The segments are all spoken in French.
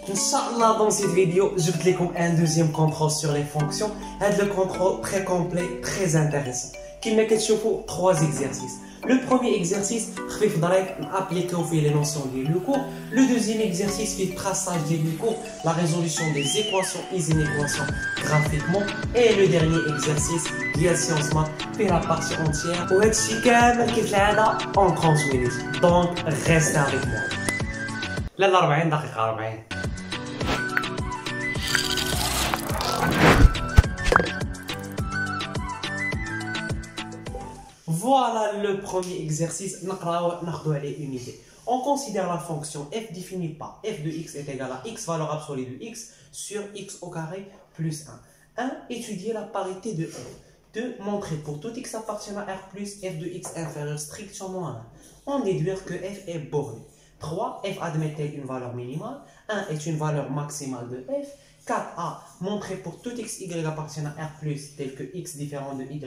Inch'Allah, dans cette vidéo, je vais vous un deuxième contrôle sur les fonctions. C'est le contrôle très complet, très intéressant. Qui met trois exercices. Le premier exercice, appliquer les notions du cours. Le deuxième exercice, fait traçage du cours, la résolution des équations et inéquations graphiquement. Et le dernier exercice, la science math, fait la partie entière. En 30 minutes. Donc, restez avec moi. لا 40 دقيقة 40. Voilà le premier exercice. On considère la fonction f définie par f de x est égal à x valeur absolue de x sur x au carré plus 1. 1. Étudier la parité de f. 2. Montrer pour tout x appartenant à R plus f de x inférieur strictement à 1. On déduire que f est borné. 3. F admettait une valeur minimale. 1 est une valeur maximale de f. 4a. Montrer pour tout x y appartenant à R plus tel que x différent de y,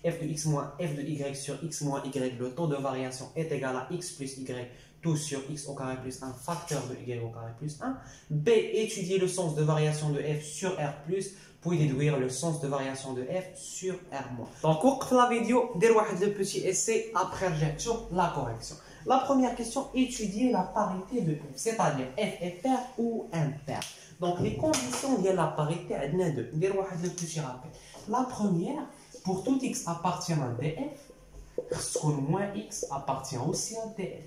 f de x moins f de y sur x moins y, le taux de variation est égal à x plus y, tout sur x au carré plus 1, facteur de y au carré plus 1. B. Étudier le sens de variation de f sur R plus, puis déduire le sens de variation de f sur R moins. Donc, au cours de la vidéo, le petit essai après la correction. La première question, étudier la parité de f, c'est-à-dire f est pair ou impair. Donc, les conditions de la parité, il y a deux. Le petit rappel. La première, pour tout x appartient à df, moins x appartient aussi à df.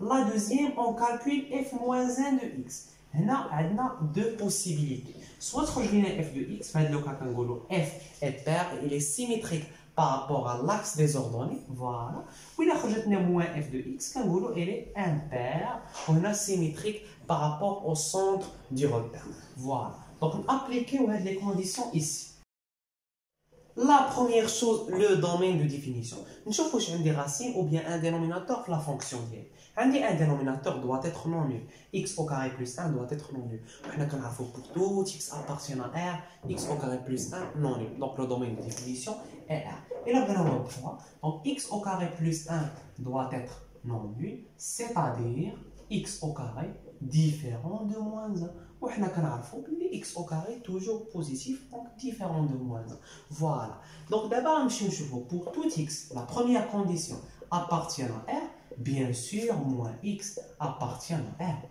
La deuxième, on calcule f moins 1 de x. On a deux possibilités. Soit je viens f de x, f est pair, il est symétrique par rapport à l'axe des ordonnées, voilà. Ou il a moins f de x, il est impair, on a symétrique par rapport au centre du repère. Voilà. Donc, appliquer les conditions ici. La première chose, le domaine de définition. Nous avons des racines ou bien un dénominateur pour la fonction. Un dénominateur doit être non nul. X au carré plus 1 doit être non nul. Pour tout x appartient à R, x au carré plus 1 non nul. Donc le domaine de définition est R. Et le dénominateur 3, donc x au carré plus 1 doit être non nul, c'est-à-dire x au carré différent de moins 1. Ou x au carré toujours positif, donc différent de moins 1. Voilà. Donc d'abord, pour tout x, la première condition appartient à R, bien sûr, moins x appartient à R.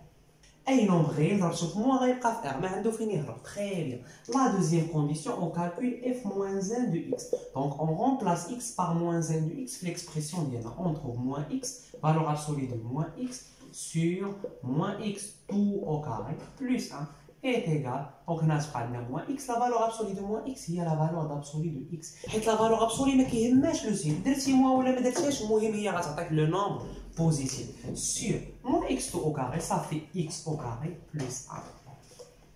Et nombre réel, moins réel qu'à R, mais on finir. Très bien. La deuxième condition, on calcule f moins 1 de x. Donc on remplace x par moins 1 de x, l'expression entre moins x, valeur absolue de moins x, sur moins x tout au carré plus 1 est égal, donc on a moins x, la valeur absolue de moins x, il y a la valeur absolue de x. Et la valeur absolue, mais qui est le signe, درتي moins ou la درتيش المهم هي غتعطيك le nombre positif. Sur moins x tout au carré, ça fait x au carré plus 1.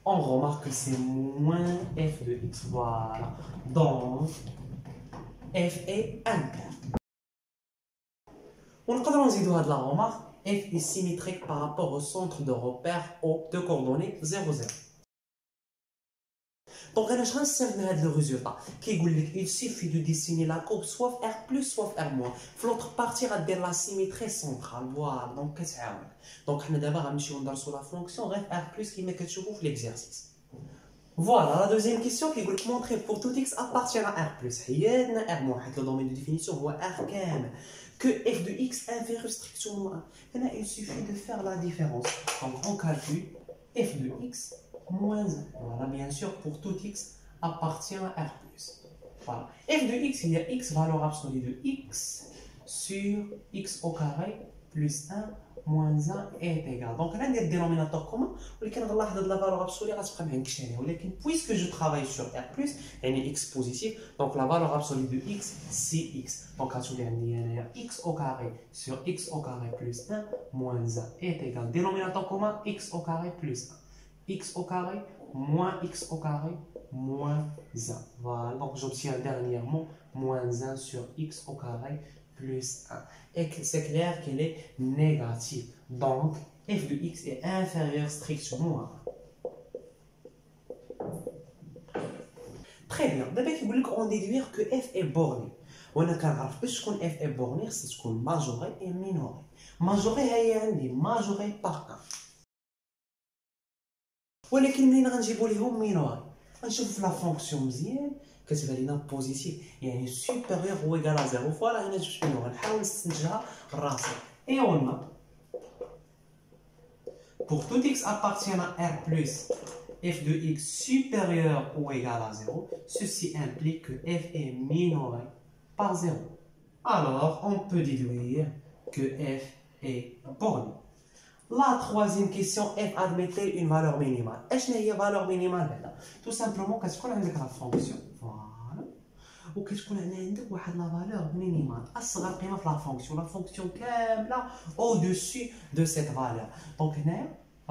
On remarque que c'est moins f de x, voilà. Donc, f est impair. On peut نزيدو هاد la remarque. F est symétrique par rapport au centre de repère de coordonnées 0, 0. Donc, je vais servir le résultat. Il suffit de dessiner la courbe soit R plus, soit R moins. L'autre partie va de la symétrie centrale. Voilà. Donc, qu'est-ce que c'est? Donc, on va d'abord sur la fonction R plus qui met que tu ouvres l'exercice. Voilà, la deuxième question qui vous montrer pour tout x appartient à R plus. R moins. Le domaine de définition est R كامل. Que f de x inférieur strictement à 1. Il suffit de faire la différence. Donc on calcule f de x moins 1. Voilà, bien sûr, pour tout x appartient à R plus. Voilà. F de x, il y a x valeur absolue de x sur x au carré plus 1 moins 1 est égal. Donc on a des dénominateurs communs. ولكن غنلاحظ la valeur absolue غتبقى مهنكشاني. ولكن puisque je travaille sur R plus, يعني x positif, donc la valeur absolue de x c'est x. Donc غتولي عندي هنايا x au carré sur x au carré plus 1 moins 1 est égal. Dénominateur commun x au carré plus 1. X au carré moins x au carré moins 1. Voilà. Donc j'obtiens dernièrement moins 1 sur x au carré plus 1. Et c'est clair qu'elle est négative. Donc, f de x est inférieur strictement à 1. Très bien. D'abord, on déduire que f est borné. On a qu'à voir que f est borné, c'est ce qu'on majoré et minoré. Majoré, il y a majoré par 1. ولكن منين غنجيبو ليهم مينوري؟ غنشوفو في لا فونكسيون مزيان كتبان لينا بوزيتيف يعني سوبيريور او ايكال ا زيرو. فوالا هنا جبت منو غنحاول نستنتجها راسي. اي قلنا pour tout x appartient à R plus f de x supérieur ou égal à 0, ceci implique que f est minoré par 0. Alors, on peut déduire que f est borné. La troisième question, f admet-elle une valeur minimale? Quelle est la valeur minimale? Tout simplement, qu'est-ce qu'on a avec la fonction? Voilà. Ou qu'est-ce qu'on a avec la valeur minimale? أصغر قيمة في la fonction. La fonction كاملة au-dessus de cette valeur. Donc,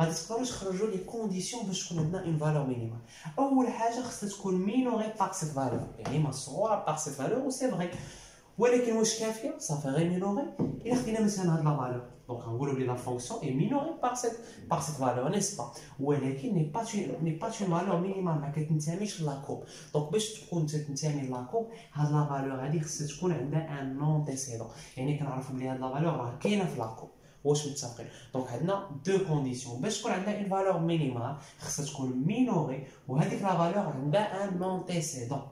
غادي تقدروا تخرجوا لي كونديسيون باش تكون عندنا اون فالور مينيمال. اول حاجه خصها تكون مينوري باغ سيت فالور يعني مصغوره باغ سيت فالور و سي فري. ولكن واش كافيه؟ صافي غير مينوري. الا خدينا مثلا هاد لا فالور دونك غنقولوا بلي لا فونكسيون اي مينوري باغ سيت فالور نيس با. ولكن ني با اون فالور مينيمال ما كتنتميش لاكوب. دونك باش تكون تنتمي لاكوب هاد لا فالور هادي خصها تكون عندها ان نونتيسيدون يعني كنعرفوا بلي هاد لا فالور راه كاينه في لاكوب. واش متفقين؟ دونك عندنا دو كونديسيون باش تكون عندنا اون فالور مينيمال خصها تكون مينوري وهذيك لا فالور عندها ان نونتيسيدون.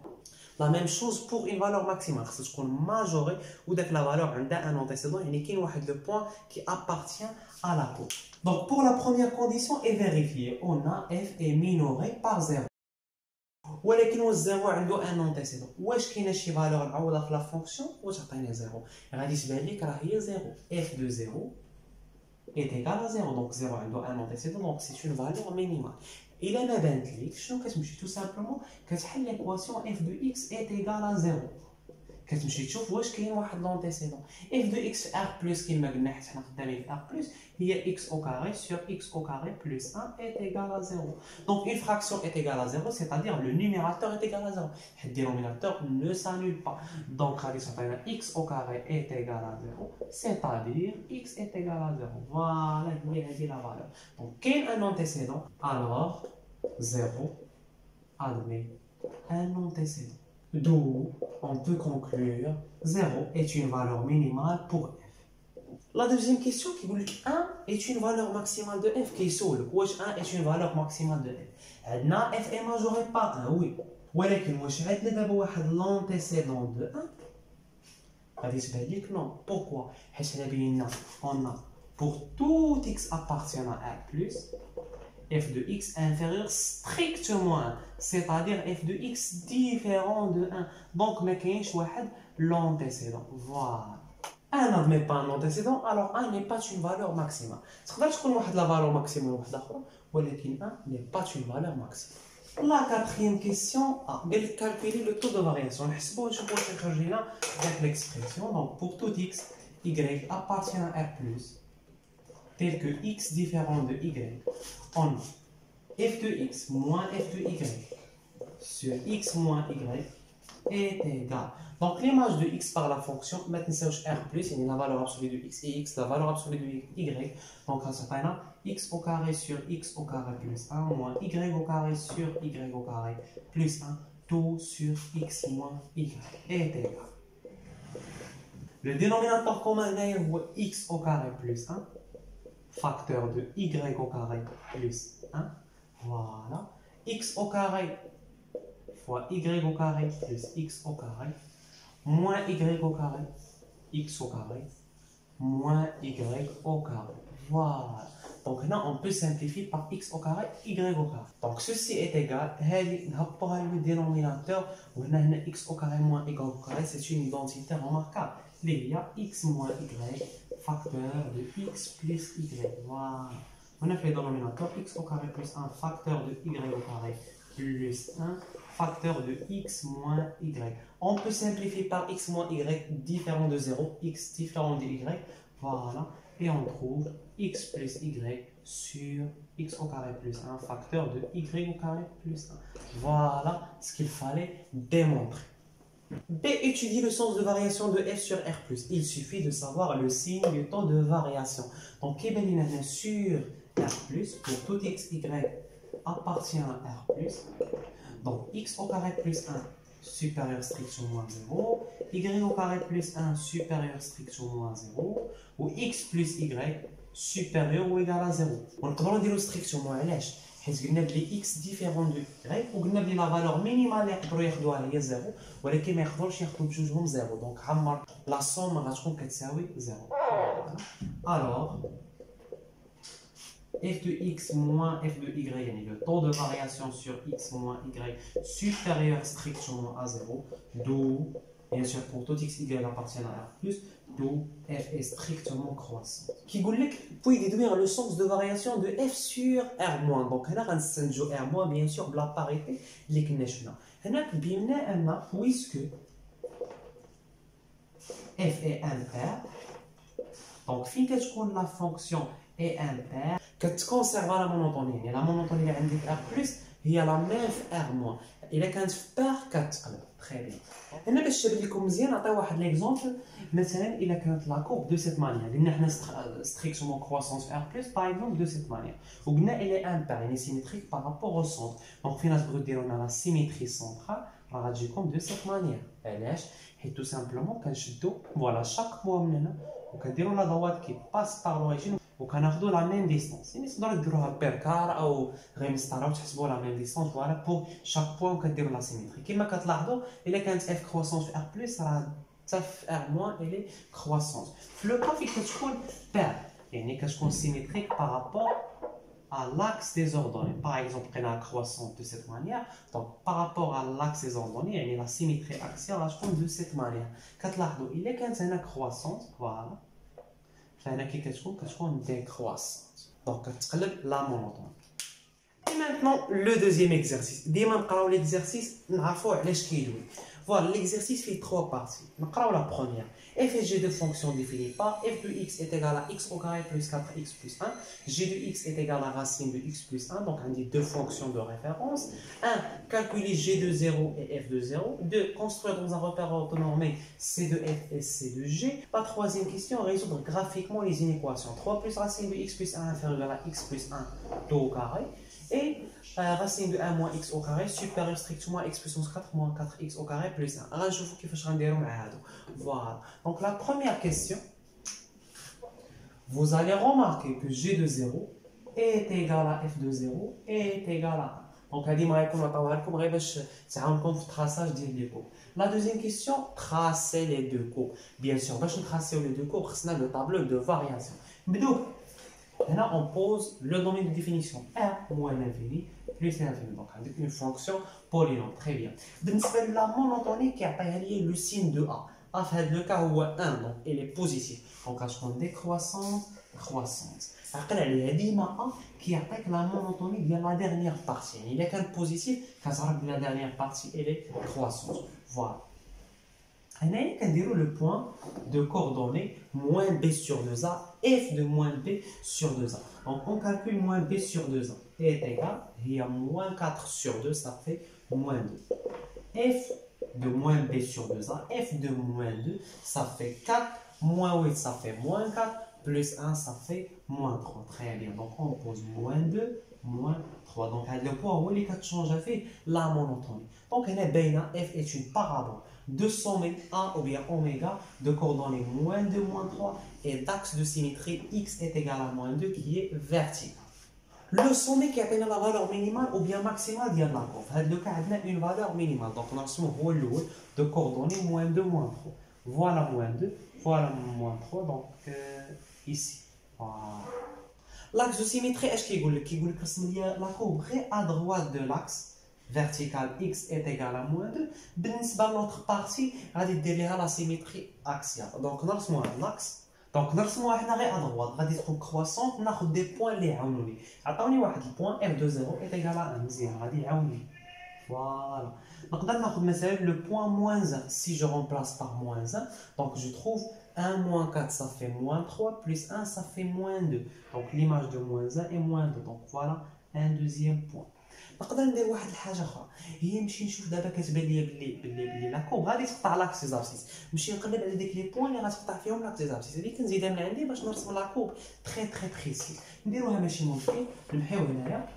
لا ميم شوز بور اون فالور ماكسيمال خصها تكون ماجوري وداك لا فالور عندها ان نونتيسيدون يعني كاين واحد لو بوين كي ابارتيان ا لا كور. دونك بور لا بروميير كونديسيون اي فيريفيي اون ا اف اي مينوري بار 0. ولكن واش زيرو عنده ان نونتيسيدون؟ واش كاينه شي فالور نعوضها في لا فونكسيون وتعطينا زيرو؟ غادي تبان لك راه هي زيرو. اف دو زيرو est égal à 0. Donc 0 عنده un antécédent, donc c'est une valeur minimale. Il a ما بانت ليك شنو كتمشي tout simplement كتحل l'équation f de x est égal à 0. كتمشي تشوف واش كاين واحد لونتيسيدون. f de x في r plus كما قلنا حيت حنا خدامين في r plus هي x au carré sur x au carré plus 1 est égal à 0. Donc une fraction est égale à 0, c'est-à-dire le numérateur est égal à 0. Le dénominateur ne s'annule pas. Donc x au carré est égal à 0, c'est-à-dire x est égal à 0. Voilà, c'est la valeur. Donc quel est un antécédent? Alors 0 admet un antécédent. D'où on peut conclure 0 est une valeur minimale pour f. La deuxième question qui dit 1 est une valeur maximale de f. Qui est 1 est une valeur maximale de f. f est majoré par 1, oui. ولكن واش عندنا دابا واحد l'antécédent de 1 غادي تبان لك non. Pourquoi? حيت حنا بينا on a pour tout x appartenant à r plus f de x inférieur strictement à 1, c'est-à-dire f de x différent de 1. Donc ما كاينش واحد l'antécédent. Voilà. 1 n'admet pas un antécédent, alors 1 n'est pas une valeur maximale. تقدر تكون واحد la valeur maximale وواحده اخرى ولكن 1 n'est pas une valeur maximale. La quatrième question, قال لك calculer le taux de variation. نحسبوا ونشوفوا واش يخرج لنا داك l'expression. Donc pour tout x y appartient à r plus tel que x différent de y, on a f de x moins f de y sur x moins y est égal. Donc l'image de x par la fonction, maintenant c'est r plus, il y a la valeur absolue de x et x, la valeur absolue de y. Donc ça s'appelle x au carré sur x au carré plus 1 moins y au carré sur y au carré plus 1, tout sur x moins y est égal. Le dénominateur commun est x au carré plus 1, facteur de y au carré plus 1, voilà, x au carré fois y au carré plus x au carré, moins y au carré, x au carré, moins y au carré, voilà. Donc là on peut simplifier par x au carré, y au carré. Donc ceci est égal, le dénominateur, on a x au carré moins y au carré, c'est une identité remarquable. Il y a x moins y, facteur de x plus y. Voilà. On a fait le dénominateur x au carré plus 1, facteur de y au carré plus 1, facteur de x moins y. On peut simplifier par x moins y différent de 0, x différent de y. Voilà. Et on trouve x plus y sur x au carré plus 1, facteur de y au carré plus 1. Voilà ce qu'il fallait démontrer. B. Étudie le sens de variation de f sur r+. Il suffit de savoir le signe du taux de variation. Donc, sur r+, pour tout x, y appartient à r+. Donc, x au carré plus 1 supérieur strict au moins 0, y au carré plus 1 supérieur strict au moins 0, ou x plus y supérieur ou égal à 0. On peut dire strict au moins l'âge. حيت قلنا بلي x ديفيرون دو y وقلنا بلي لا فالور مينيمال اللي يقدروا ياخذوها هي 0 ولكن ما يقدروش ياخذوا بجوجهم 0 دونك عمر لا سوم غتكون كتساوي 0. الوغ f de x moins f de y, le taux de variation sur x moins y supérieur strictement à 0, d'où, bien sûr, pour tout x, y appartient à R+, d'où f est strictement croissant. Qui vous dit puis déduire le sens de variation de f sur R-. Donc, là, on R-, bien sûr, la parité, les kneshna. On puisque f est impair, donc, fin que la fonction est impair, كتكونسيرفا لا مونوطوني، يعني لا مونوطوني اللي عندك ار بلس هي لا ميم في ار موان، الا كانت في بار كتقلب. تري بيان. هنا باش تبان لكم مزيان نعطيو واحد ليكزومبل، مثلا الا كانت لا كورب دو سيت مانيير، قلنا حنا ستريكتومون كرواسونس في ار بلس باغ اكزومبل دو سيت مانيير، وقلنا الي امبار يعني سيميتريك بارابور او سونتر، دونك فين تبغيو ديروا لنا لا سيميتري سونترال راه غتجيكم دو سيت مانيير. علاش؟ حيت تو سامبلومون كنشدو فوالا شاك بوا من هنا وكنديروا لا دوات كي باس بار لوريجين وكناخذوا لا ميم ديستونس، يعني تقدروا ديروها بيركار او غير مسطره وتحسبوا لا ميم ديستونس فوالا بور شاك بوين وكديروا لا سيميتري. كما كتلاحظوا الا كانت اف كرواسونس في ار بلس راه حتى في ار موان الي كرواسونس. في لو كا فين كتكون بار يعني كتكون سيميتريك بارابور à l'axe des ordonnées. Par exemple, on a la croissance de cette manière. Donc, par rapport à l'axe des ordonnées, il y a la symétrie axiale de cette manière. Quand il est quand une croissance, voilà. Il y a une décroissance. Donc, la monotonie. Et maintenant, le deuxième exercice. Dès maintenant, l'exercice, on va voir voilà, l'exercice fait trois parties. On va la première. f et g de fonction définie par f de x est égal à x au carré plus 4x plus 1. G de x est égal à racine de x plus 1. Donc, on dit deux fonctions de référence. 1. Calculer g de 0 et f de 0. 2. Construire dans un repère orthonormé c de f et c de g. La troisième question, résoudre graphiquement les inéquations. 3 plus racine de x plus 1 inférieur à x plus 1 tout au carré. Et racine de 1 moins x au carré supérieur strictement à x puissance 4 moins 4x au carré plus 1. Voilà. Donc la première question, vous allez remarquer que g de 0 est égal à f de 0 est égal à 1. Donc traçage des courbes. La deuxième question, tracer les deux courbes. Bien sûr, pour tracer les deux courbes, on a le tableau de variation. Là, on pose le domaine de définition R moins l'infini plus l'infini. Donc, avec une fonction polynôme. Très bien. Dans la monotonie qui a le signe de A. A fait le cas où 1, donc elle est positive. Donc, on décroissance, croissance. Après, il y a dima A qui attaque la monotonie de la dernière partie. Il est qu'un positif, quand la dernière partie, elle est croissance. Voilà. On a le point de coordonnées moins b sur 2a, f de moins b sur 2a. Donc on calcule moins b sur 2a est égal, il y a moins 4 sur 2, ça fait moins 2. f de moins b sur 2a, f de moins 2, ça fait 4, moins 8, ça fait moins 4, plus 1, ça fait moins 3. Très bien, donc on pose moins 2, moins 3. Donc le point où les 4 change à fait la monotonie. Donc on a bien f est une parabole de sommet A ou bien oméga de coordonnées moins 2, moins 3 et d'axe de symétrie x est égal à moins 2 qui est vertical. Le sommet qui appelle la valeur minimale ou bien maximale de la courbe. Dans le cas, on a une valeur minimale. Donc, on a le de coordonnées moins 2, moins 3. Voilà moins 2, voilà moins 3. Donc, ici. Voilà. L'axe de symétrie, est-ce qu'il y a la courbe à droite de l'axe vertical x est égal à moins 2. Dans l'autre partie, on va dire la symétrie axiale. Donc, on a l'axe. Donc, on a à droite, on va dire croissante, on a des points les aouni. Attendez, le point f de 0 est égal à 1. On va dire aouni. Voilà. Donc, on a le point moins 1. Si je remplace par moins 1, donc je trouve 1 moins 4, ça fait moins 3, plus 1, ça fait moins 2. Donc, l'image de moins 1 est moins 2. Donc, voilà un deuxième point. نقدر ندير واحد الحاجه اخرى هي نمشي نشوف دابا كتبان لي بلي لا كوب غادي تقطع لاكس زابسيس نمشي نقلب على ديك لي بوين اللي غتقطع فيهم لاكس زابسيس هذيك كنزيدها من عندي باش نرسم لا كوب تري بريسي نديروها ماشي مشكل نمحيو هنايا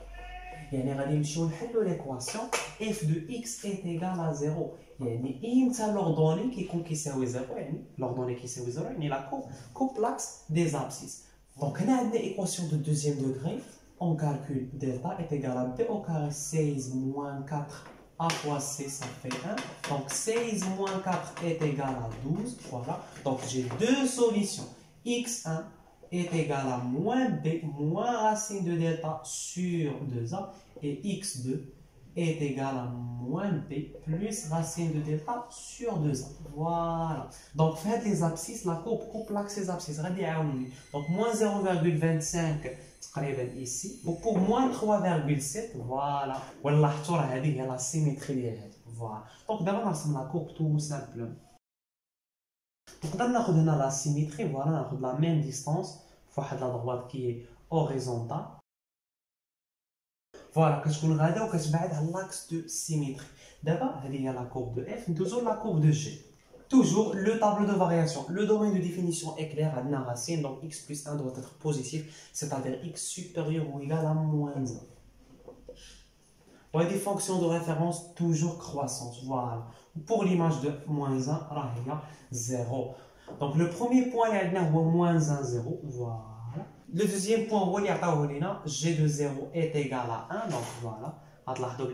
يعني غادي نمشيو نحلوا ليكواسيون اف دو اكس ايت ايغال ا 0 يعني امتى لوردوني كيكون كيساوي 0 يعني لوردوني كيساوي 0 يعني لا كوب لاكس دي زابسيس دونك هنا عندنا ايكواسيون دو دوزيام دوغري on calcule delta est égal à b au carré 16 moins 4 a fois c, ça fait 1. Donc 16 moins 4 est égal à 12. Voilà. Donc j'ai deux solutions. x1 est égal à moins b moins racine de delta sur 2a. Et x2 est égal à moins b plus racine de delta sur 2a. Voilà. Donc faites les abscisses, la courbe coupe l'axe des abscisses. Donc moins 0,25 ici. Pour moins 3,7, voilà. Voilà la symétrie. Voilà. Donc d'abord on ressent la courbe tout simplement. Donc on a la symétrie, voilà, on a la même distance. Il faut la droite qui est horizontale. Voilà, كتكون غادا وكتبعد على l'axe de symétrie. D'abord, il y a la courbe de f, toujours la courbe de g. Toujours le tableau de variation. Le domaine de définition est clair, à la racine, donc x plus 1 doit être positif, c'est-à-dire x supérieur ou égal à moins 1. Voilà des fonctions de référence toujours croissantes. Voilà. Pour l'image de moins 1, il y a 0. Donc le premier point, il y a moins 1, 0. Voilà. Le deuxième point, g de 0 est égal à 1. Donc voilà.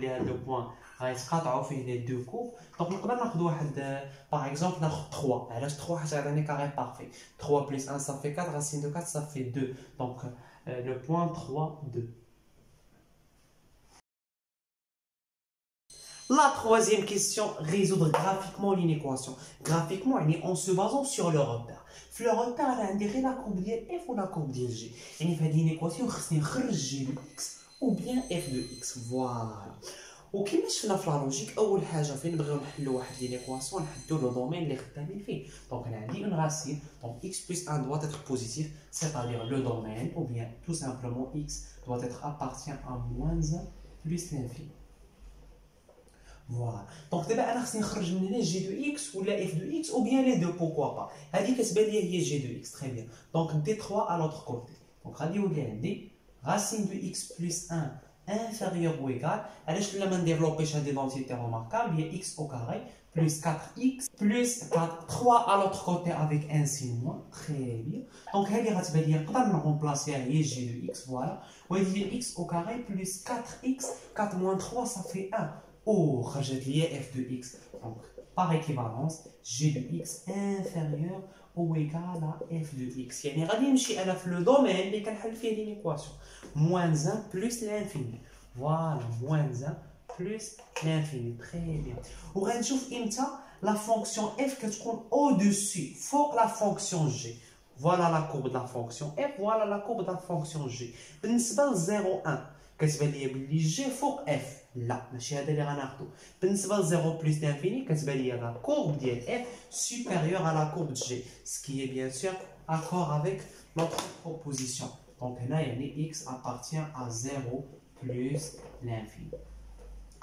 Les deux points, les deux courbes. Donc on peut prendre par exemple 3. 3 c'est un carré parfait. 3 plus 1 ça fait 4, racine de 4 ça fait 2. Donc le point 3, 2. La troisième question, résoudre graphiquement l'inéquation. Graphiquement, en se basant sur le repère. Le repère, on a indiqué la courbe de f ou la courbe de g. Et il fait l'inéquation, on va g de x ou bien f de x. Voilà. وكما شفنا في لا لوجيك اول حاجه فين نبغيو نحلوا واحد لينيكواسيون نحددوا لو دومين اللي خدامين فيه دونك انا عندي اون راسين دونك x plus 1 doit être positif c'est-à-dire le domaine ou bien tout simplement x doit être appartient à moins 1 plus l'infini. Voilà. Donc d'abord انا خصني نخرج من هنا g de x ولا f de x ou bien les deux pourquoi pas. هذه كتبان لي هي g de x très bien. Donc d3 à l'autre côté. Donc غادي يولي عندي racine de x plus 1 inférieur ou égal, alors je vais développer cette identité remarquable, il y a x au carré plus 4x plus 4, 3 à l'autre côté avec un signe moins, très bien. Donc, on va remplacer g de x, voilà. On va dire x au carré plus 4x, 4 moins 3, ça fait 1. Oh, j'ai lié f de x. Donc, par équivalence, g de x inférieur ou égal à f de x. يعني غادي نمشي انا في لو دومين اللي كنحل فيه لينيكواسيون. Moins 1 plus l'infini. Voilà, moins 1 plus l'infini. Très bien. On va voir la fonction f qui est au-dessus, faut la fonction g. Voilà la courbe de la fonction f, voilà la courbe de la fonction g. بالنسبة ل 0, 1, كتبان لي بلي g فوق f. لا ماشي هذا اللي غناخدو. بالنسبة ل 0 plus l'infini كتبان لي la courbe ديال f supérieure à la courbe de g. Ce qui est bien sûr accord avec notre proposition. Donc là, x appartient à 0 plus l'infini.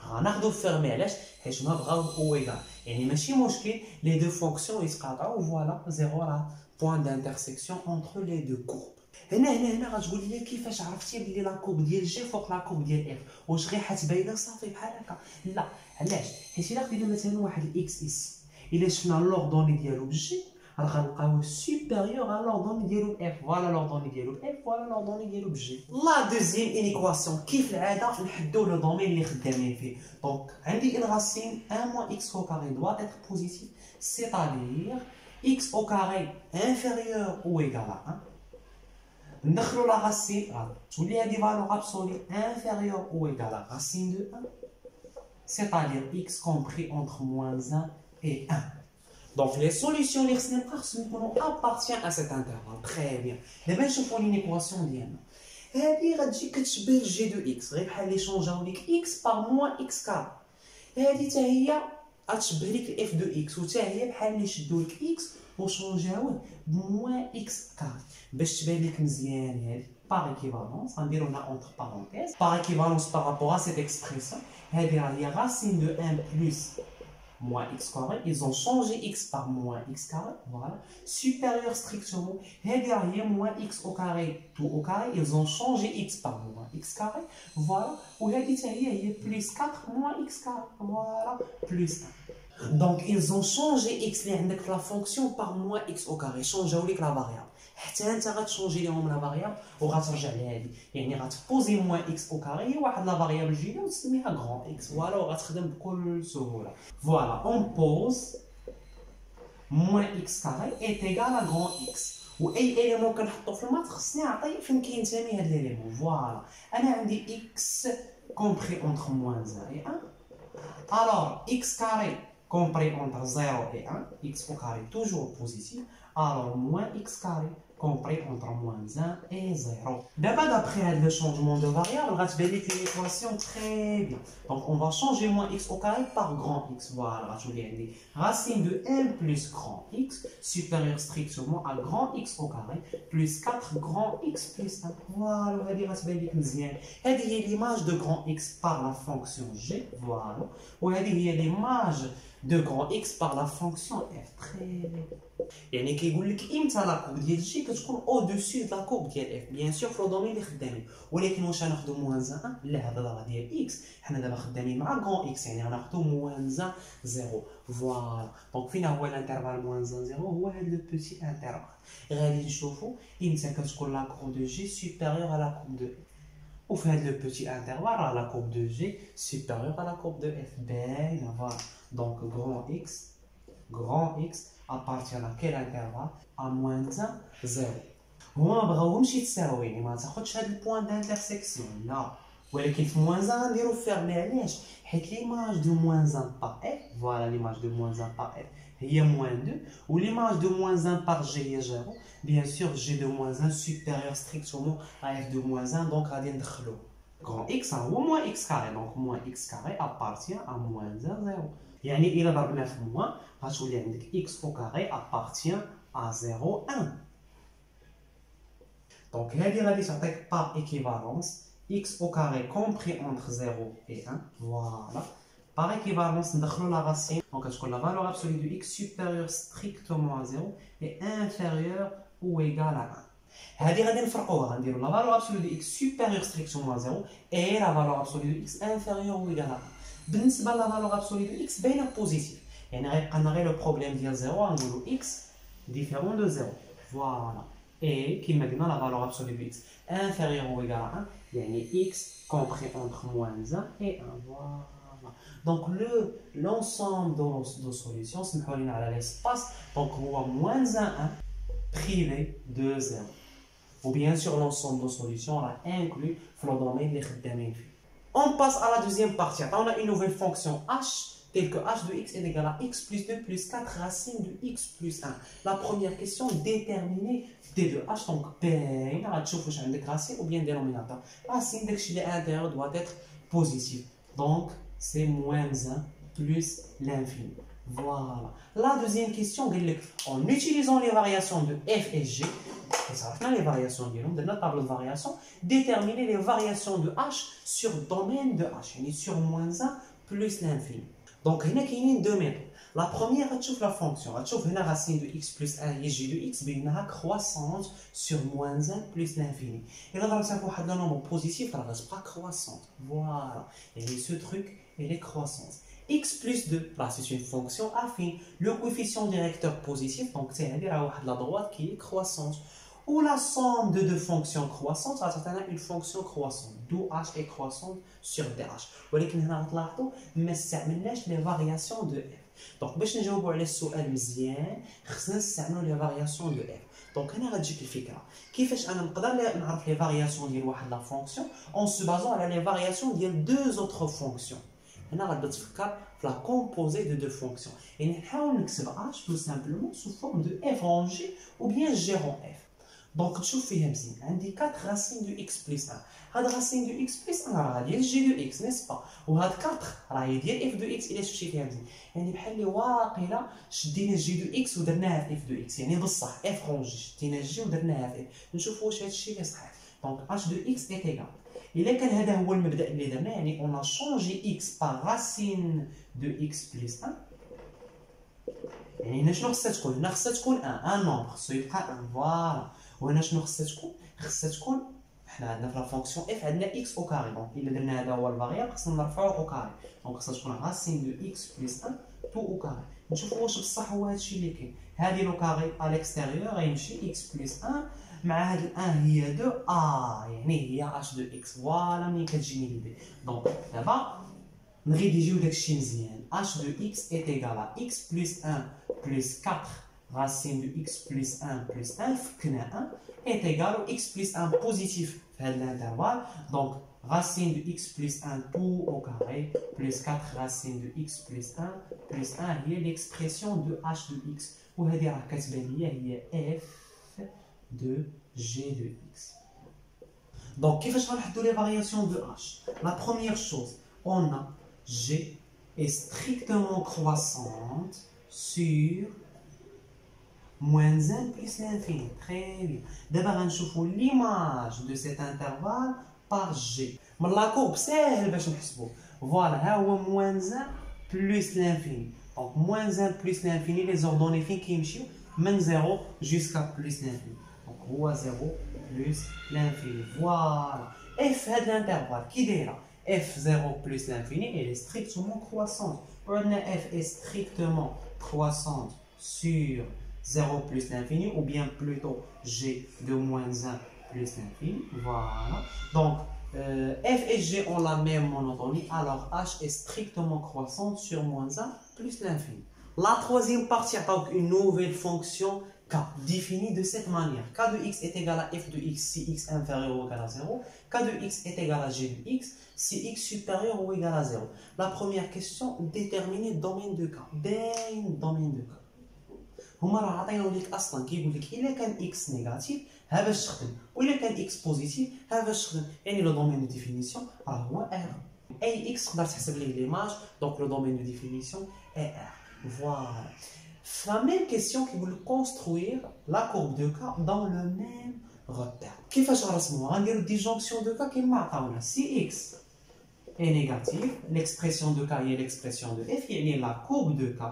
غناخدو fermé علاش حيت هنا بغاو او ايغال يعني ماشي مشكل les deux fonctions يتقاطعوا فوالا 0 راه point d'intersection entre les deux courbes. هنا غتقول لي كيفاش عرفتي بلي لا كورب ديال جي فوق لا كورب ديال اف واش غير حتباينه صافي بحال هكا لا علاش حيت الا خدينا مثلا واحد الاكس اس الا شفنا لوردوني ديالو بجي غنلقاوه supérieur à l'ordonnée ديالو f. Voilà l'ordonnée ديالو f, voilà l'ordonnée ديالو ب g. La deuxième inéquation كيف العاده نحدوا لو دومين اللي خدامين فيه. Donc عندي une racine 1 moins x au carré doit être positif, c'est-à-dire x au carré inférieur ou égal à 1. ندخلوا la racine تولي هذه valeur absolue inférieure ou égal à racine de 1, c'est-à-dire x compris entre moins 1 et 1. Donc les solutions appartiennent à cet intervalle. Très bien. D'abord, je fais une équation ديالنا. هذه غتجي كتشبه g de x غير بحال اللي شونجاو لك x par moins x carré. هذه حتى هي غتشبه لك f de x وحتى هي بحال اللي شدوا لك x وشونجاوه بموان x carré. باش تبان لك مزيان هذه par équivalence غنديرو هنا entre parenthèses. Par équivalence par rapport à cette expression, هذه هي racine de 1 plus moins x carré, ils ont changé x par moins x carré, voilà, supérieur strictement, et moins x au carré, tout au carré, ils ont changé x par moins x carré, voilà, ou il plus 4 moins x carré, voilà, plus 1. Donc ils ont changé x, la fonction par moins x au carré, changé la variable. حتى انت غتشونجي لهم لا فاريابل وغترجع لهادي، يعني غتبوزي موان اكس او كاري واحد لا فاريابل جديده وتسميها غران اكس، فوالا وغتخدم بكل سهوله. فوالا اون بوز موان اكس كاري ايت ايكال ا غران اكس، واي اليمون كنحطو في المات خصني نعطي فين كينتمي هاد الاليمون. فوالا انا عندي اكس كومبري اونتر موان 0 et 1. Alors x carré compris entre 0 et 1, x au carré toujours positif, alors moins x carré compris entre moins 1 et 0. D'abord, d'après le changement de variable, on va vérifier l'équation très bien. Donc, on va changer moins x au carré par grand X. Voilà, je viens de dire. Racine de 1 plus grand X supérieur strictement à grand X au carré plus 4 grand X plus 1. Voilà, on va dire, c'est bien. هذه هي l'image de grand X par la fonction G. Voilà. وهذه هي l'image de grand X par la fonction F. Très bien. يعني كيقول لك امتى لا كورب ديال جي كتكون او دوسي لا كورب ديال اف. بيان سور في الدومين اللي خدامين، ولكن واش غناخذوا موان 1 لا، هذا راه ديال اكس، حنا دابا خدامين مع غون اكس يعني غناخذوا موان 0. فوالا دونك فين هو الانترفال موان 0؟ هو هذا لو بوتي انترفال. غادي نشوفوا امتى كتكون لا كورب دو جي سوبيريور على لا كورب دو اف، وفي هذا لو بوتي انترفال راه لا كورب دو جي سوبيريور على لا كورب دو اف. باينه. فوالا دونك grand X appartient à quel intervalle? À moins 1, 0. هما ما بغاوهمش يتساوي، يعني ما تاخذش هاد البوان دانترسيكسيون لا، ولكن في موان 1 غنديرو فيرمي. علاش؟ حيت ليماج دو موان 1 باغ اف، فوالا ليماج دو موان 1 باغ اف هي موان 2، و ليماج دو موان 1 باغ جي هي 0. بيان سور جي دو موان 1 supérieur strictement à f دو موان 1، دونك غادي ندخلو grand X هو موان x carré، دونك موان x carré appartient à موان 0. يعني إلا ضربنا في موان غتولي عندك x au carré appartient à 0, 1. دونك هادي غادي تعطيك par équivalence x au carré compris entre 0 et 1. Voilà. Par équivalence ندخلو la racine، donc كتكون la valeur absolue de x supérieure strictement à 0 et inférieure ou égale à 1. هادي غادي نفرقوها، غنديرو la valeur absolue de x supérieure strictement à 0 et la valeur absolue de x inférieure ou égale à 1. بالنسبه لا فالور ابسولي دو اكس باينه بوزيتيف، يعني غيبقى لنا غير لو بروبليم ديال 0 غنقولوا اكس ديفيرون دو 0. فوالا اي كيما قلنا لا فالور ابسولي دو اكس انفيريور او ايغال 1، يعني اكس كومبري اونتر موان 1 et 1. فوالا دونك l'ensemble دو سوليسيون سمحوا لينا على ليسباس، دونك هو موان 1 بريفي دو 0. وبيان سور l'ensemble دو سوليسيون راه انكلو في لو دومين اللي خدامين فيه. On passe à la deuxième partie. On a une nouvelle fonction h, telle que h de x est égal à x plus 2 plus 4 racine de x plus 1. La première question, déterminer d de h. Donc, on va voir si racine ou bien dénominateur. Racine de x à l'intérieur doit être positif. Donc, c'est moins 1 plus l'infini. Voilà. La deuxième question, en utilisant les variations de f et g, les variations de notre table de variation, déterminer les variations de h sur domaine de h, sur moins 1 plus l'infini. Donc, il y a deux méthodes. La première, tu vois la fonction. Tu vois la racine de x plus 1 et g de x, mais il y a croissante sur moins 1 plus l'infini. Et là, dans le nombre positif, ça ne reste pas croissante. Voilà. Et ce truc, il est croissance. X plus 2, là c'est une fonction affine. Le coefficient directeur positif, donc c'est la droite qui est croissante. Ou la somme de deux fonctions croissantes, ça c'est une fonction croissante, d'où h est croissante sur dh. ولكن هنا غتلاحظوا ما استعملناش les variations de f. Donc باش نجاوبوا على السؤال مزيان خصنا نستعملوا les variations de f. Donc هنا غتجيك الفكره كيفاش انا نقدر نعرف les variations ديال واحد لا فونكسيون en se basant على les variations ديال deux autres fonctions. هنا غتبدا تفكر في لا كومبوزي دو دو فونكسيون، يعني نحاول نكتب h tout simplement sous forme de f en g ou bien g en f. دونك تشوف فيها مزيان عندي 4 راسين دو اكس بلس 1. هاد راسين دو اكس بلس 1 راه ديال جي دو اكس نيس با، وهاد 4 راهي ديال اف دو اكس الا شفتي فيها مزيان، يعني بحال اللي واقيلا شدينا جي دو اكس ودرناها في اف دو اكس، يعني بصح اف اون جي شدينا جي ودرناها في اف. نشوفوا واش هادشي اللي صحيح. دونك اش دو اكس ايت ايغال، الا كان هذا هو المبدا اللي درنا، يعني اون شونجي اكس باغ راسين دو اكس بلس 1. يعني هنا شنو خصها تكون؟ هنا خصها تكون ان نومبر خصو يبقى ان. فوالا. وهنا شنو خصها تكون؟ خصها تكون حنا عندنا في لا فونكسيون اف عندنا اكس او كاري دونك الا درنا هذا هو الفاريابل خصنا نرفعوه او كاري دونك خصها تكون راسين دو اكس بلس 1 2 او كاري نشوفوا واش بصح هو هادشي اللي كاين هادي لو كاري على الاكستيريور غيمشي اكس بلس 1 مع هاد الان هي 2 يعني هي اش دو اكس فوالا منين كتجيني ليدي دونك دابا نغيديجيو داكشي مزيان h de x est égal à x plus 1 plus 4 racine de x plus 1 plus 1 فكنا 1 est égal au x plus 1 positif في هذا الانترفال دونك racine de x plus 1 tout au carré plus 4 racine de x plus 1 plus 1 هي l'expression de h de x وهذه راه كتبان ليا هي f de g de x donc كيفاش غنحدوا les variations de h la première chose on a g est strictement croissante sur moins 1 plus l'infini. Très bien. D'abord, on va l'image de cet intervalle par g. Mais la courbe, c'est voilà, c'est moins 1 plus l'infini. Donc, moins 1 plus l'infini, les ordonnées fines qui marchent, من 0 jusqu'à plus l'infini. Donc, c'est 0 plus l'infini. Voilà. Et fait l'intervalle qui est là. f0 plus l'infini, elle est strictement croissante. F est strictement croissante sur 0 plus l'infini, ou bien plutôt g de moins 1 plus l'infini. Voilà. Donc, f et g ont la même monotonie, alors h est strictement croissante sur moins 1 plus l'infini. La troisième partie a une nouvelle fonction k définie de cette manière. K de x est égal à f de x si x inférieur ou égal à 0. K de x est égal à g de x si x supérieur ou égal à 0. La première question, déterminer le domaine de k. Le domaine de k. هما راه عطيناو ليك اصلا كيقول لك الا كان x négatif ها باش تخدم وإلا كان x positif ها باش تخدم يعني لو دومين دو ديفينيسيون راه هو r. اي x تقدر تحسب ليه ليماج دونك لو دومين دو ديفينيسيون est r. Voilà. La même question qui veut construire la courbe de k dans le même repère. كيفاش غنرسموها غنديرو disjonction de k كيما عطاونا si x est négatif l'expression de k est l'expression de f يعني la courbe de k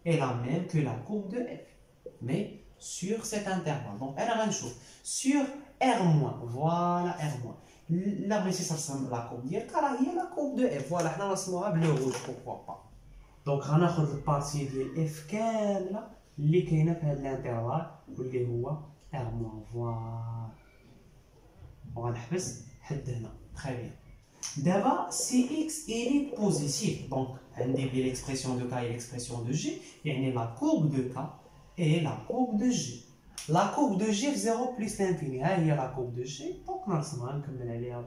est la même que la courbe de f mais sur cet intervalle donc انا غنشوف sur r- voilà r- لا بغيتي ترسم la courbe ديالك راه هي la courbe de f voilà حنا نرسموها بلو روج pourquoi pas دونك غناخذ البارتي ديال اف كامله اللي كاينه في هذا الانترفال واللي هو ار- فوالا وغنحبس حد هنا très bien. دابا سي اكس إلي بوزيتيف دونك عندي بلي ليكسبرسيون دو كا هي ليكسبرسيون دو جي يعني لا كورب دو كا اي لا كورب دو جي لا كورب دو جي في 0 بلس لانفيني ها هي لا كورب دو جي دونك نرسمها نكمل عليها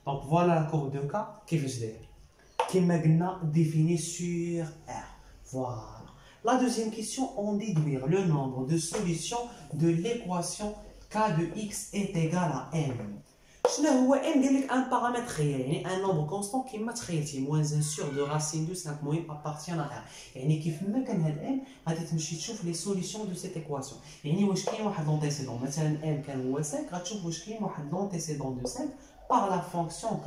دونك فوالا لا كورب دو كا كيفاش داير كما قلنا défini sur R. Voilà. La deuxième question, on déduire le nombre de solutions de l'équation k de x est égal à m. شنو هو m قال لك ان بارامتر خيالي يعني ان نومبر كونستون كيما تخيلتي موان 1 سور دو راسين دو 5 مهم ابارتيان ا r يعني كيف ما كان هاد m غادي تمشي تشوف لي سوليسيون دو سيت ايكواسيون يعني واش كاين واحد لونتيسيدون مثلا m كان هو 5 غتشوف واش كاين واحد لونتيسيدون دو 5 par la fonction k.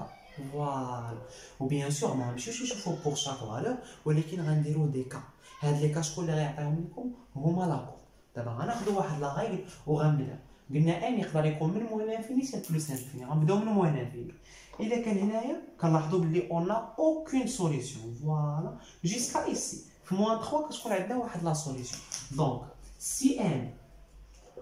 Voilà. Ou bien sûr ما نمشيوش نشوفو pour chaque valeur ولكن غنديرو دي كا هاد لي كا شكون اللي غيعطيهم لكم هما لاكور دابا غناخدو واحد لا غايل وغنبدا قلنا ان يقدر يكون من موان انفيني حتى بلس انفيني غنبداو من موان انفيني الا كان هنايا كنلاحظوا بلي اون اوكين سوليسيون فوالا جيسكا ايسي في موان 3 كتكون عندنا واحد لا سوليسيون دونك سي ان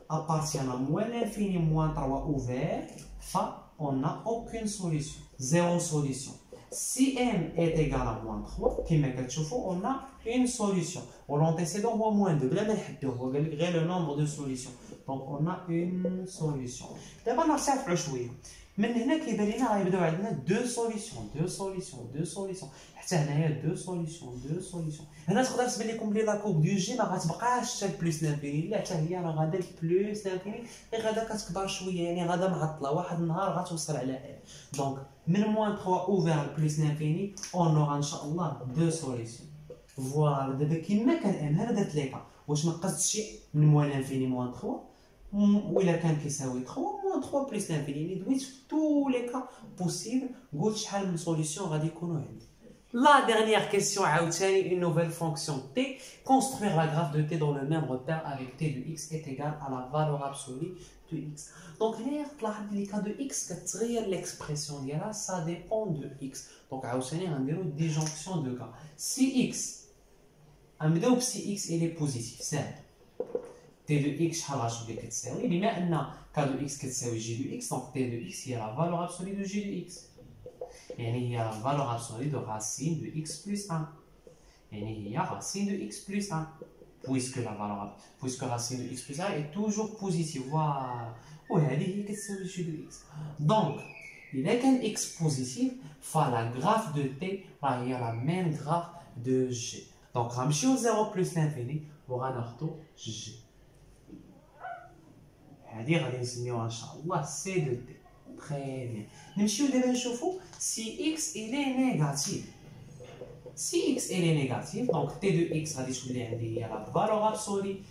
appartient à moins l'infini moins 3 ouvert fa on n'a aucune solution zéro solution si m est égal à moins 3 كما كتشوفوا on a une solution والانتيسيدون هو moins 2 بلا ما نحدوه هو قال لك غير لو نومبر دو سوليسيون دونك on a une solution دابا نرتفعوا شويه من هنا كيبان لنا غيبداو عندنا دو سوليسيون حتى هنايا دو سوليسيون هنا تقدر تبان لكم بلي لا كورب دو جي ما غتبقاش حتى بلس لانفيني لا حتى هي راه غادا بلس لانفيني غير غادا كتكبر شويه يعني غادا معطله واحد النهار غتوصل على ا دونك من موان 3 اوفر بلس لانفيني اون اورا ان شاء الله دو سوليسيون فوالا دابا كيما كان ام هنا درت ليكا واش ما قصدتش من موان لانفيني موان 3 وإلا كان كيساوي 3 موان 3 بلس لانفيني اللي دويت في تو لي كا بوسيبل قلت شحال من سوليسيون غادي يكونوا عندي. La dernière question عاوتاني une nouvelle fonction t construire la graphe de t dans le même repère avec t de x est égal à la valeur absolue de x. Donc, les cas de x, l'expression ça dépend de x. Donc, on a une disjonction de cas. Si x, si x il est positif, c'est t de x, بما أن k de x كتساوي g de x, donc t de x هي la valeur absolue de g de x. يعني هي la valeur absolue de racine de x plus 1. يعني هي racine de x plus 1. Puisque racine de x plus 1 est toujours positive. Voilà. وهذه هي كتساوي g de x. Donc, إذا كان x positif, la graphe de t هي la même graphe de g. Donc, غنمشيو 0 plus l'infini وغناخدو g. هذه غادي نسميوها ان شاء الله سي دو تي. تري بيان. نمشيو دابا نشوفو سي اكس الي نيجاتيف. سي اكس الي نيجاتيف دونك تي دو اكس غادي تولي عندي هي لا فالور ابسولي.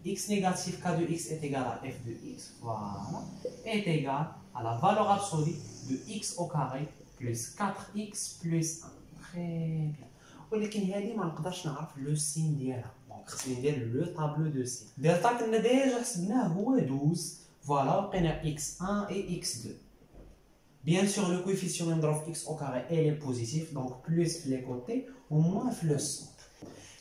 اكس نيجاتيف كا دو اكس est égal à f de x, voilà, est égal à la valeur absolue de x au carré plus 4x plus 1. Très bien. ولكن هذه ما نقدرش نعرف لو سين ديالها. خصني ندير لو طابلو دو سين. ديالتا كنا ديجا حسبناه هو 12. فوالا لقينا x1 et x2. Bien sûr, le coefficient de x au carré est positif, donc plus les côtés ou moins le centre.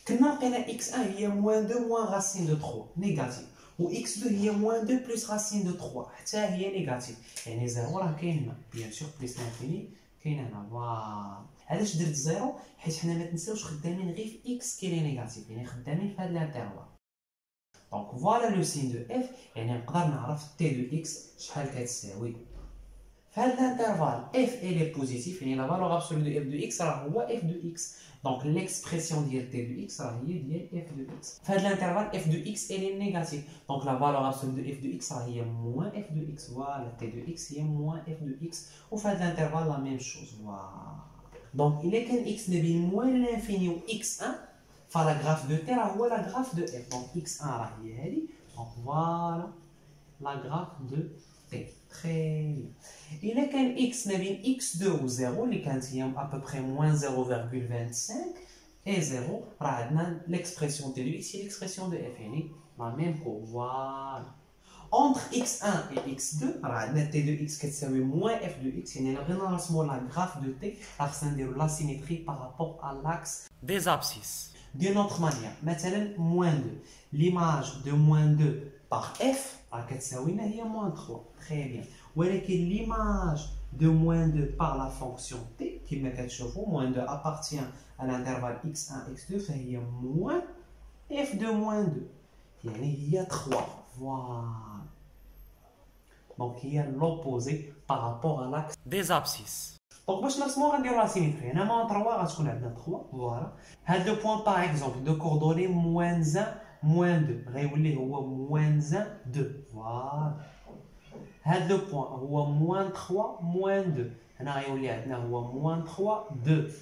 Quand on a x1 il y a moins 2 moins racine de 3, négatif. Ou x2 il y a moins 2 plus racine de 3, ça il est négatif. Et 0 là bien sûr plus l'infini كاين هنا. فوالا علاش درت 0 حيت حنا ما تنساوش خدامين غير في اكس كي لي نيجاتيف، يعني خدامين في هذا الانترفال. دونك فوالا لو سين دو اف، يعني نقدر نعرف تي دو اكس شحال كتساوي في هذا الانترفال. اف الي بوزيتيف، يعني لا فالور ابسولو دو اف دو اكس راه هو اف دو اكس. دونك ليكسبرسيون ديال تي دو اكس راه هي ديال اف دو اكس. في هذا الانترفال اف دو اكس الي نيجاتيف، دونك لا فالور ابسولو دو اف دو اكس راه هي موان اف دو اكس. فوالا تي دو اكس هي موان اف دو اكس. وفي هذا الانترفال لا ميم شوز. فوالا دونك إلا كان x ما بين موان لانفيني و x1 فلا غراف دو تي راه هو لا غراف دو اف. دونك x1 راه هي هذه. دونك فوالا لا غراف دو تي. تري بيان. إلا كان x ما بين x2 و 0 اللي كانت هي ابوبخي موان 0.25 et 0 راه عندنا ليكسبرسيون تي دو x هي ليكسبرسيون دو اف، يعني لا ميم كو. فوالا entre x1 et x2 راه عندنا t de x كتساوي moins f de x، يعني الا بغينا نرسمو لا غراف دو t راه خصنا نديرو لا سيميتري par rapport à l'axe des abscisses. D'une autre manière, مثلا moins 2, l'image de moins 2 par f راه كتساوينا هي moins 3. très bien. ولكن l'image de moins 2 par la fonction t كما كتشوفوا moins 2 appartient à l'intervalle x1 x2 فهي moins f de moins 2، يعني هي 3. Voilà. Donc il y a l'opposé par rapport à l'axe des abscisses. Donc باش نرسمو غنديرو لا سيميتري. هنا moins 3 غتكون عندنا 3. فوالا هاد لو بوين باغ اكزومبل دو كوردوني moins 1 moins 2 غيولي هو moins 1 2. فوالا هاد لو بوين هو moins 3 moins 2 هنا غيولي عندنا هو moins 3 2.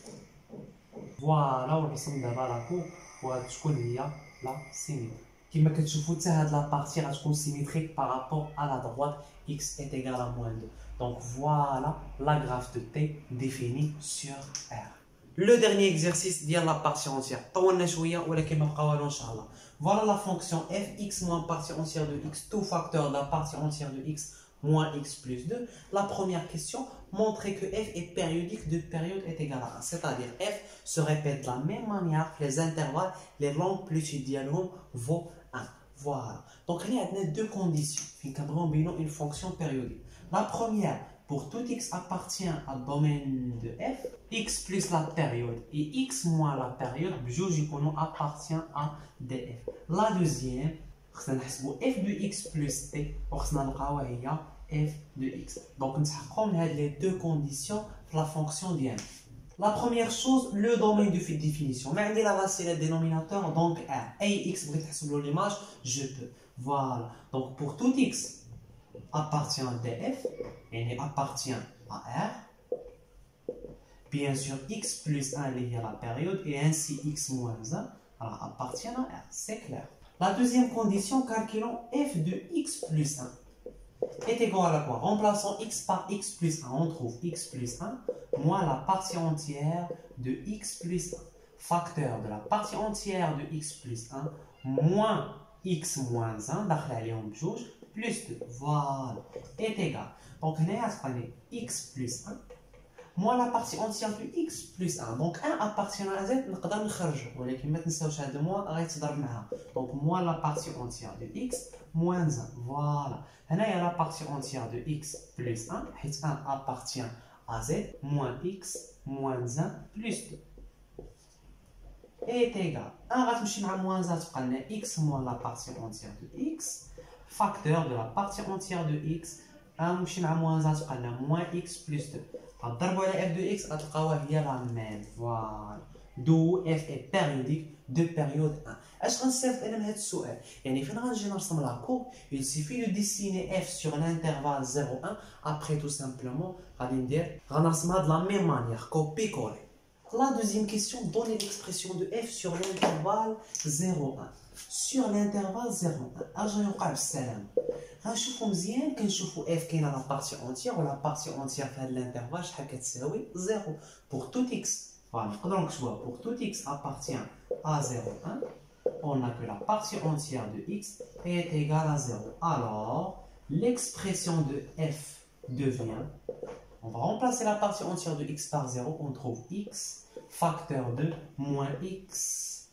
فوالا ونرسم دابا لاكو وغتكون هي لا سيميتري. كما كتشوفوا حتى هاد لا بارتي غتكون سيميتريك par rapport à la droite x est égal à moins 2. Donc voilà la graphe de t définie sur R. Le dernier exercice ديال la partie entière. طولنا شويه ولكن ما بقى والو ان شاء الله. Voilà la fonction f x moins partie entière de x, tout facteur de la partie entière de x moins x plus 2. La première question, montrer que f est périodique de période est égal à 1. C'est-à-dire f se répète de la même manière que les intervalles, les l'amplitude dialogue vaut 1. Voilà. Donc il y a deux conditions qui encadrent une fonction périodique. La première, pour tout x appartient à domaine de f, x plus la période et x moins la période, appartient à df. La deuxième, f de x plus t, f de x. Donc nous avons les deux conditions pour la fonction d'IM. La première chose, le domaine de définition. Mais là, c'est le dénominateur, donc R. AX, vous voulez l'image, je peux. Voilà. Donc pour tout x appartient à df, et appartient à R. Bien sûr, x plus 1 est lié à la période, et ainsi x moins 1 appartient à R. C'est clair. La deuxième condition, calculons f de x plus 1. Est égal à quoi? Remplaçons x par x plus 1. On trouve x plus 1 moins la partie entière de x plus 1. Facteur de la partie entière de x plus 1 moins x moins 1, plus 2. Voilà. Est égal. Donc, on a x plus 1 moins la partie entière de x plus 1. Donc, 1 appartient à z, on peut le sortir. Mais si on ne de moins, on va le donc, moins la partie entière de x moins 1. Voilà. On a la partie entière de x plus 1. 1 appartient à z moins x moins 1 plus 2. Est égal. 1 va toucher à moins 1, on a x moins la partie entière de x. Facteur de la partie entière de x. 1 toucher à moins 1, on a moins x plus 2. الضرب على f de x غتلقاوها هي لا ميم فوالا دو f est périodique de période 1. اش غنستافد انا من هذا السؤال؟ يعني فين غنجي نرسم لا كورب il suffit de dessiner f sur l'intervalle 0 1 après tout simplement غادي ندير غنرسمها de la même manière copier coller. La deuxième question, donnez l'expression de f sur l'intervalle 0 1. Sur l'intervalle 0 1 اش غيوقع بالسلام؟ غنشوفو مزيان كنشوفو f كاينه لا بارتي اونتيير ولا بارتي اونتيير في هذا الانترفال شحال كتساوي 0 pour tout x. Voilà, نقدروا نكتبوها pour tout x appartient à 0 1 on a que la partie entière de x est égale à 0. Alors l'expression de f devient, on va remplacer la partie entière de x par 0, on trouve x facteur de moins x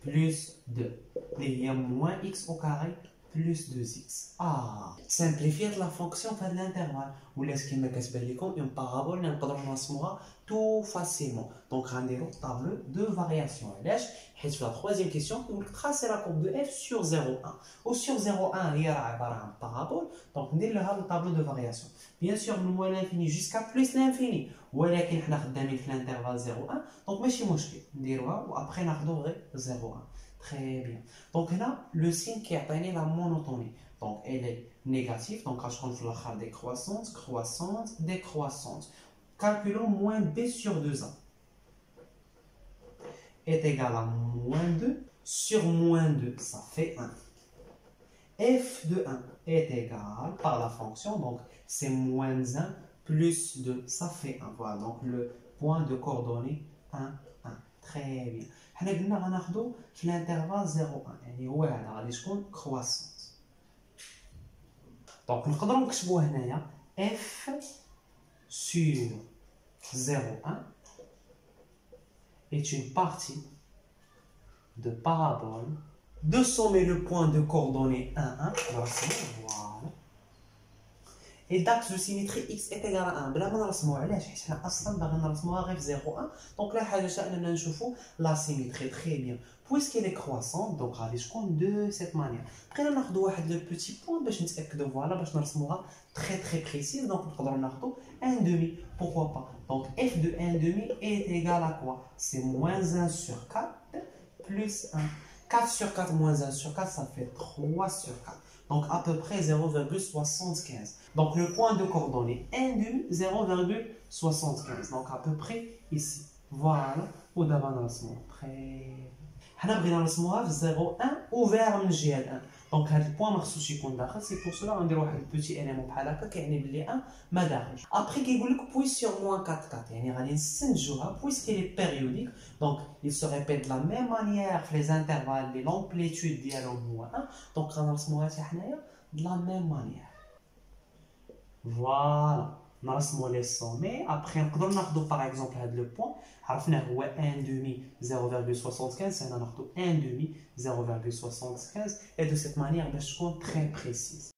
plus 2 il y a moins x au carré plus 2x. Ah, simplifier la fonction de l'intervalle. Ou laisse qui me casse une parabole, on peut transformer tout facilement. Donc, on a un tableau de variation. Et la troisième question, vous tracez la courbe de f sur 0,1. Ou sur 0,1, il y a un parabole. Donc, on a le tableau de variation. Bien sûr, nous moins l'infini jusqu'à plus l'infini. Ou alors, on a l'intervalle 0,1. Donc, je vais après, on a 0,1. Très bien. Donc là, le signe qui a la monotonie. Donc elle est négative. Donc quand je compte la décroissante, croissante, décroissante. Calculons moins b sur 2a est égal à moins 2 sur moins 2. Ça fait 1. F de 1 est égal par la fonction. Donc c'est moins 1 plus 2. Ça fait 1. Voilà. Donc le point de coordonnées 1, 1. Très bien. حنا قلنا غناخدو في الانترفال 0 1 يعني هو هذا غادي تكون كرواسونت. دونك نقدروا نكتبوا هنايا f sur 0 1 est une partie de parabole de sommet le point de coordonnées 1 1 voilà et d'axe de symétrie x est égal à 1. بلا ما نرسموها علاش؟ حيت حنا اصلا باغيين نرسموها غير في 0 1. دونك لا حاجه اننا نشوفوا لا سيميتري تري بيان puisqu'elle est croissante. دونك غادي تكون دو سيت مانيير. بقينا ناخذوا واحد لو بوتي بوين باش نتاكدوا فوالا باش نرسموها تري تري بريسيز. دونك نقدروا ناخذوا 1 demi. Pourquoi pas? Donc f de 1 demi est égal à quoi? C'est moins 1 sur 4 plus 1. 4 sur 4 moins 1 sur 4 ça fait 3 sur 4. Donc à peu près 0,75. Donc le point de coordonnée 1 demi 0,75. Donc à peu près ici. Voilà. Ou d'abord نرسموها. Très. حنا بغينا نرسموها في 0 1 ouvert من الجهه 1. دونك هذا البوان ما خصوش يكون داخل. سي بور سولا غندير واحد البوتي اليمون بحال هكا كيعني بلي 1 ما داخلش. ابري كيقول لك بوي سور موان 4 4 يعني غادي نستنتجوها بويسكي لي بيريوديك. دونك il se répète de la même manière في les intervalles اللي l'amplitude ديالهم هو 1. دونك غنرسموها حتى حنايا de la même manière. Voilà. نرسموا لي سومي. ابري نقدروا ناخذوا باغ اكزومبل هذا لو بوين عرفناه هو 1 demi 0,75. هنا ناخذوا 1 demi 0,75 et de cette manière باش تكون très précise.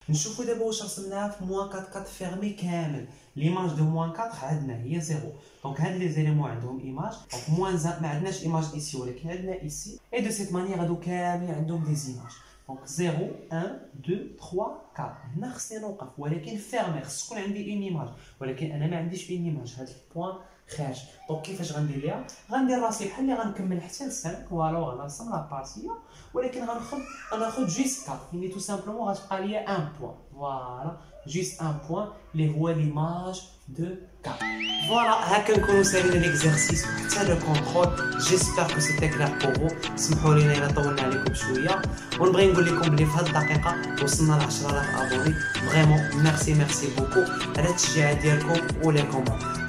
نشوفوا دابا واش رسمناها في موان 4 4 فيرمي كامل. ليماج دو موان 4 عندنا هي 0. دونك هاد لي زيليمون عندهم ايماج. دونك موان 1 ما عندناش ايماج ايسي ولكن عندنا ايسي. et de cette manière هادو كاملين عندهم دي ايماج. Donc 0, 1, 2, 3, 4. هنا خصني نوقف ولكن فيرمي خص تكون عندي اون ايماج ولكن انا ما عنديش اون ايماج. هاد البوان خارج. دونك كيفاش غندير ليها؟ غندير راسي بحال اللي غنكمل حتى ل 5 فوالا وغنرسم لا بارتيه ولكن غناخذ جوست 4 يعني تو سامبلومون غتبقى ليا 1 بوان فوالا جوست 1 بوان اللي هو ليماج دو 4. فوالا هكا نكونوا سالينا ليكزارسيس وحتى لو كونترول. جيسبر كو سيتي كلير بور فو. سمحوا لينا الا طولنا عليكم شويه ونبغي نقول لكم بلي في هاد الدقيقه وصلنا ل 10000 ابوني. فريمون ميرسي بوكو على التشجيع ديالكم ولي كومونتير.